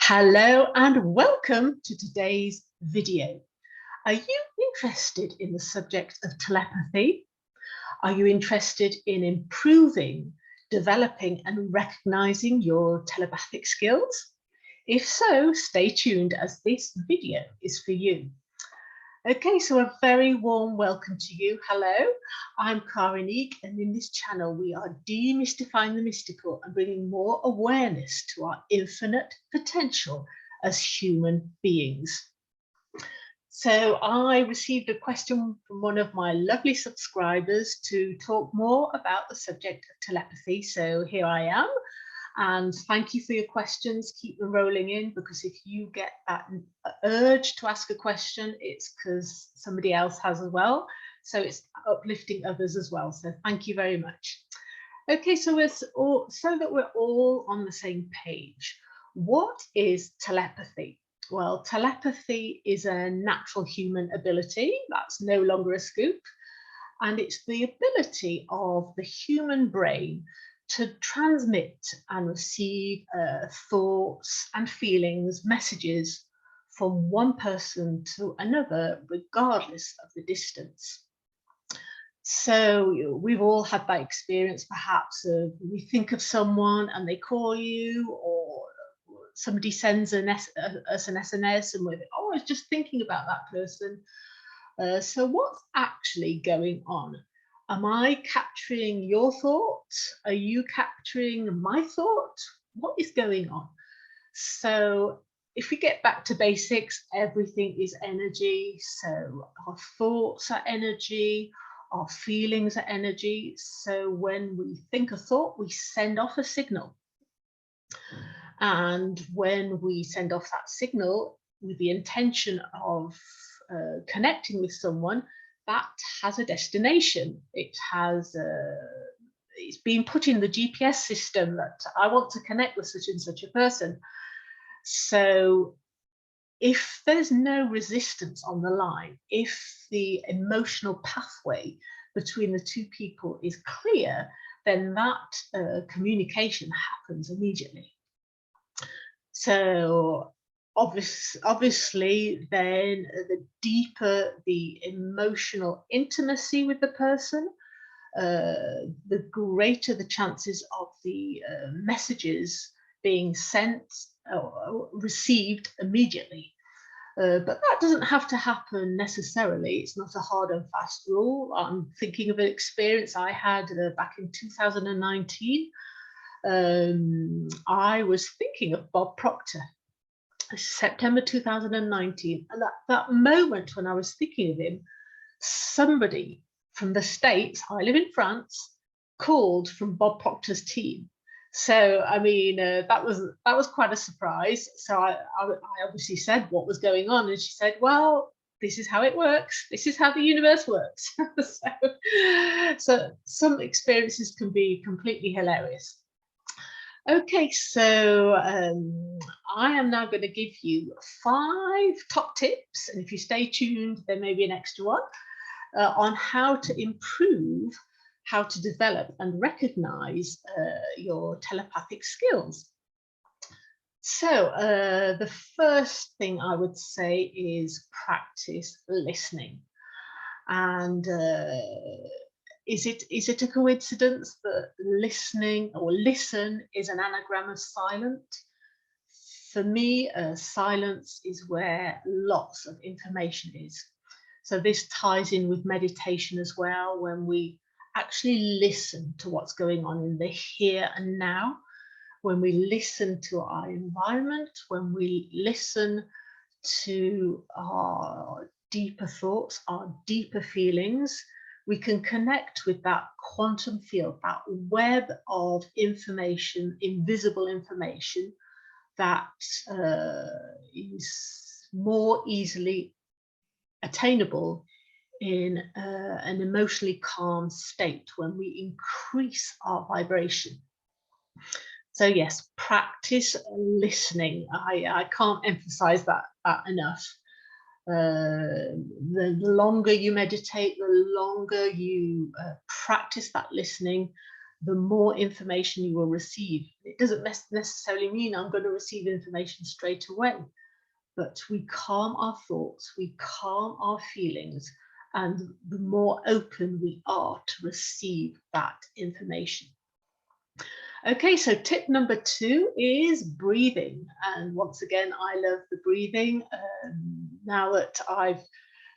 Hello and welcome to today's video. Are you interested in the subject of telepathy? Are you interested in improving, developing and recognizing your telepathic skills? If so, stay tuned as this video is for you. Okay, so a very warm welcome to you. Hello, I'm Karin, and in this channel we are demystifying the mystical and bringing more awareness to our infinite potential as human beings. So I received a question from one of my lovely subscribers to talk more about the subject of telepathy. So here I am. And thank you for your questions. Keep them rolling in, because if you get that urge to ask a question, it's because somebody else has as well. So it's uplifting others as well. So thank you very much. Okay, so that we're all on the same page. What is telepathy? Well, telepathy is a natural human ability. That's no longer a scoop. And it's the ability of the human brain to transmit and receive thoughts and feelings, messages from one person to another, regardless of the distance. So we've all had that experience, perhaps, of we think of someone and they call you, or somebody sends us an SMS and we're, oh, I was just thinking about that person. So what's actually going on? Am I capturing your thoughts? Are you capturing my thought? What is going on? So if we get back to basics, everything is energy. So our thoughts are energy, our feelings are energy. So when we think a thought, we send off a signal. And when we send off that signal with the intention of connecting with someone, that has a destination. It has it's been put in the GPS system that I want to connect with such and such a person. So if there's no resistance on the line, if the emotional pathway between the two people is clear, then that communication happens immediately. So obviously, then the deeper the emotional intimacy with the person, the greater the chances of the messages being sent or received immediately. But that doesn't have to happen necessarily. It's not a hard and fast rule. I'm thinking of an experience I had back in 2019. I was thinking of Bob Proctor. September 2019, and that moment when I was thinking of him, somebody from the States, I live in France, called from Bob Proctor's team. So I mean, that was quite a surprise. So I obviously said what was going on, and she said, well, this is how it works, this is how the universe works. So some experiences can be completely hilarious. Okay, so I am now going to give you 5 top tips, and if you stay tuned, there may be an extra one, on how to improve, how to develop and recognize your telepathic skills. So the first thing I would say is practice listening. And is it a coincidence that listening or listen is an anagram of silent? For me, silence is where lots of information is. So this ties in with meditation as well, when we actually listen to what's going on in the here and now, when we listen to our environment, when we listen to our deeper thoughts, our deeper feelings, we can connect with that quantum field, that web of information, invisible information, that is more easily attainable in an emotionally calm state when we increase our vibration. So yes, practice listening. I can't emphasize that enough. The longer you meditate, the longer you practice that listening, the more information you will receive. It doesn't necessarily mean I'm going to receive information straight away, but we calm our thoughts, we calm our feelings, and the more open we are to receive that information. Okay, so tip number 2 is breathing. And once again, I love the breathing. Now that I've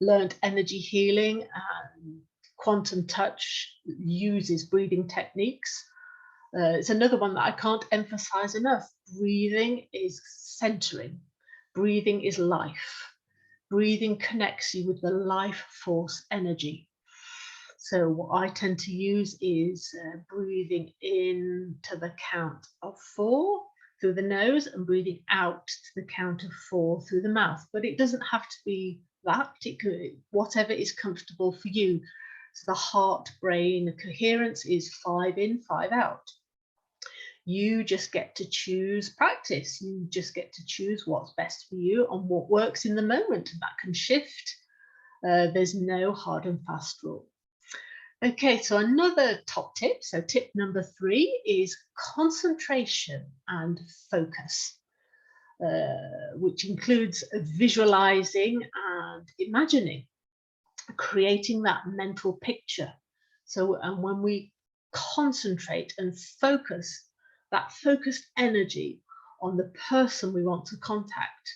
learned energy healing and quantum touch uses breathing techniques, it's another one that I can't emphasize enough. Breathing is centering. Breathing is life. Breathing connects you with the life force energy. So what I tend to use is breathing in to the count of 4 through the nose and breathing out to the count of 4 through the mouth. But it doesn't have to be that. It could, whatever is comfortable for you. So the heart-brain coherence is 5 in, 5 out. You just get to choose practice. You just get to choose what's best for you and what works in the moment. That can shift. There's no hard and fast rule. Okay, so another top tip, so tip number 3 is concentration and focus, which includes visualizing and imagining, creating that mental picture. So, and when we concentrate and focus, that focused energy on the person we want to contact,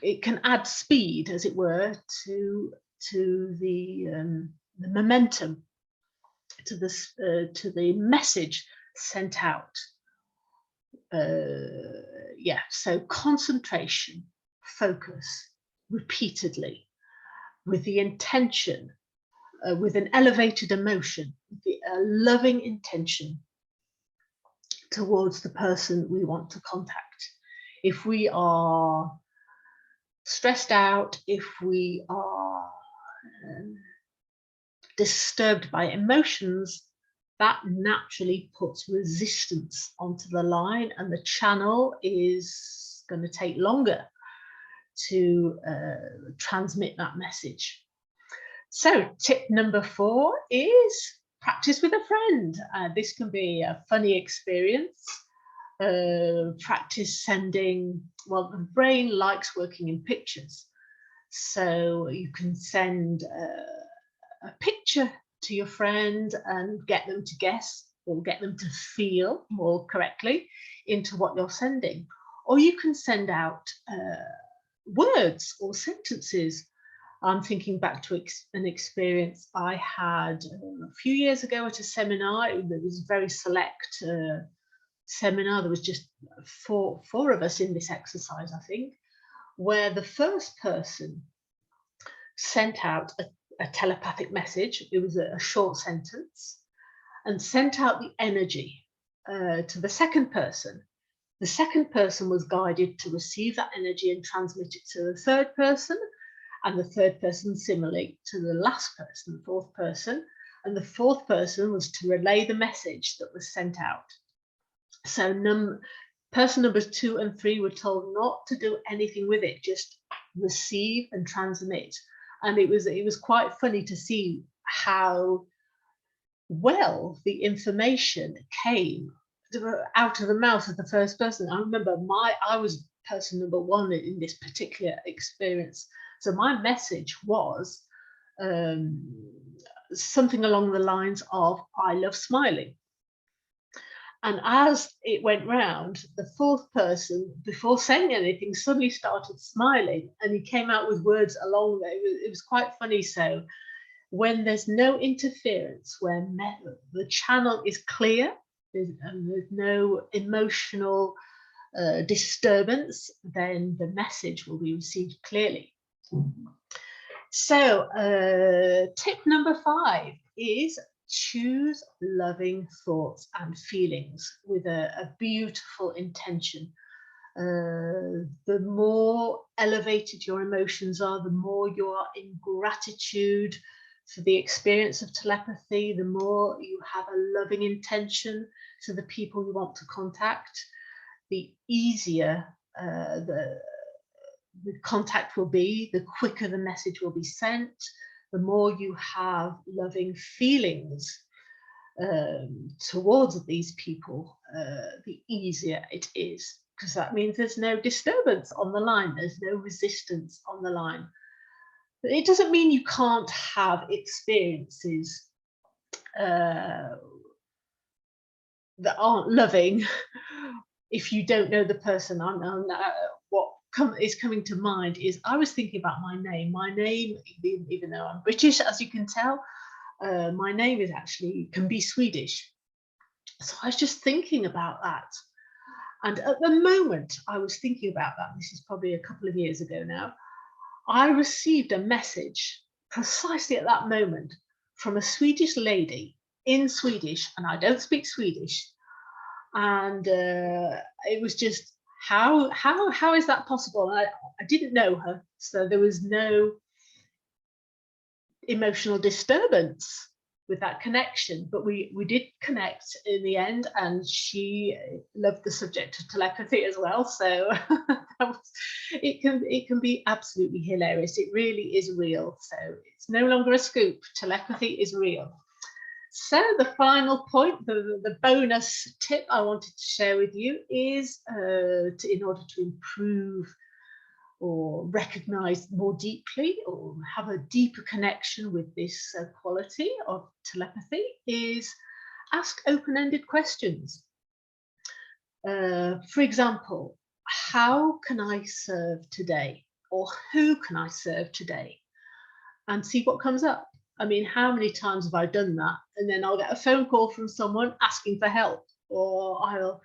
it can add speed, as it were, to the momentum, to the message sent out. Yeah, so concentration, focus, repeatedly, with the intention, with an elevated emotion, a loving intention towards the person we want to contact. If we are stressed out, if we are disturbed by emotions, that naturally puts resistance onto the line, and the channel is going to take longer to transmit that message. So tip number 4 is practice with a friend. This can be a funny experience. Practice sending, well, the brain likes working in pictures. So you can send a picture to your friend and get them to guess or get them to feel more correctly into what you're sending. Or you can send out words or sentences. I'm thinking back to an experience I had a few years ago at a seminar. It was a very select seminar. There was just four of us in this exercise, I think, where the first person sent out a telepathic message. It was a short sentence, and sent out the energy to the second person. The second person was guided to receive that energy and transmit it to the third person, and the third person similarly to the last person, the fourth person, and the fourth person was to relay the message that was sent out. So person numbers 2 and 3 were told not to do anything with it, just receive and transmit. And it was quite funny to see how well the information came out of the mouth of the first person. I remember I was person number 1 in this particular experience. So my message was something along the lines of, I love smiling. And as it went round, the fourth person, before saying anything, suddenly started smiling, and he came out with words along there. It was quite funny. So when there's no interference, when the channel is clear, and there's no emotional disturbance, then the message will be received clearly. So tip number 5 is choose loving thoughts and feelings with a beautiful intention. The more elevated your emotions are, the more you are in gratitude for the experience of telepathy, the more you have a loving intention to the people you want to contact, the easier the contact will be, the quicker the message will be sent, the more you have loving feelings. towards these people, the easier it is, because that means there's no disturbance on the line, there's no resistance on the line. It doesn't mean you can't have experiences that aren't loving if you don't know the person. What is coming to mind is, I was thinking about my name. My name, even though I'm British, as you can tell, my name is actually can be Swedish. So I was just thinking about that. And at the moment I was thinking about that, this is probably a couple of years ago now, I received a message precisely at that moment from a Swedish lady in Swedish, and I don't speak Swedish. And it was just, how is that possible? I didn't know her, so there was no emotional disturbance with that connection, but we did connect in the end, and she loved the subject of telepathy as well. So it can be absolutely hilarious. It really is real. So it's no longer a scoop. Telepathy is real. So the final point, the bonus tip I wanted to share with you is in order to improve or recognize more deeply or have a deeper connection with this quality of telepathy, is ask open-ended questions. For example, how can I serve today? Or who can I serve today? And see what comes up. I mean, how many times have I done that? And then I'll get a phone call from someone asking for help, or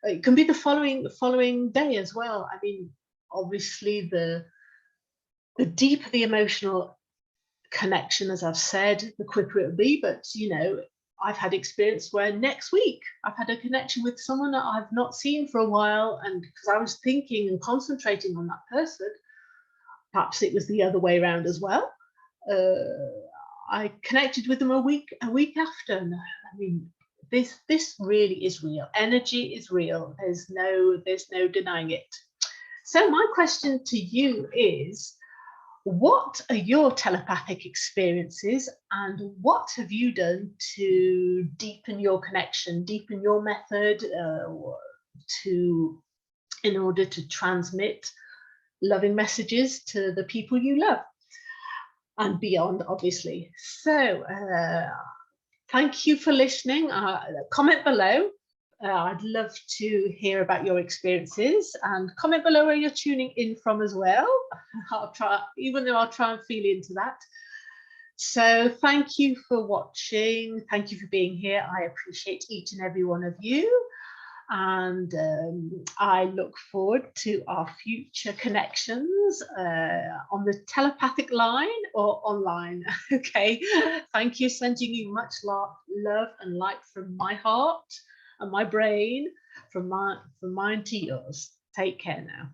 it can be the following day as well. I mean, obviously the deeper the emotional connection, as I've said, the quicker it'll be. But you know, I've had experience where next week I've had a connection with someone that I've not seen for a while, and because I was thinking and concentrating on that person, perhaps it was the other way around as well. I connected with them a week after. And I mean, this really is real. Energy is real. There's no denying it. So my question to you is, what are your telepathic experiences, and what have you done to deepen your connection, deepen your method in order to transmit loving messages to the people you love and beyond, obviously? So thank you for listening. Comment below. I'd love to hear about your experiences, and comment below where you're tuning in from as well. I'll try and feel into that. So thank you for watching. Thank you for being here. I appreciate each and every one of you. And I look forward to our future connections on the telepathic line or online. Okay, thank you. Sending you much love and light from my heart and my brain, from mine to yours. Take care now.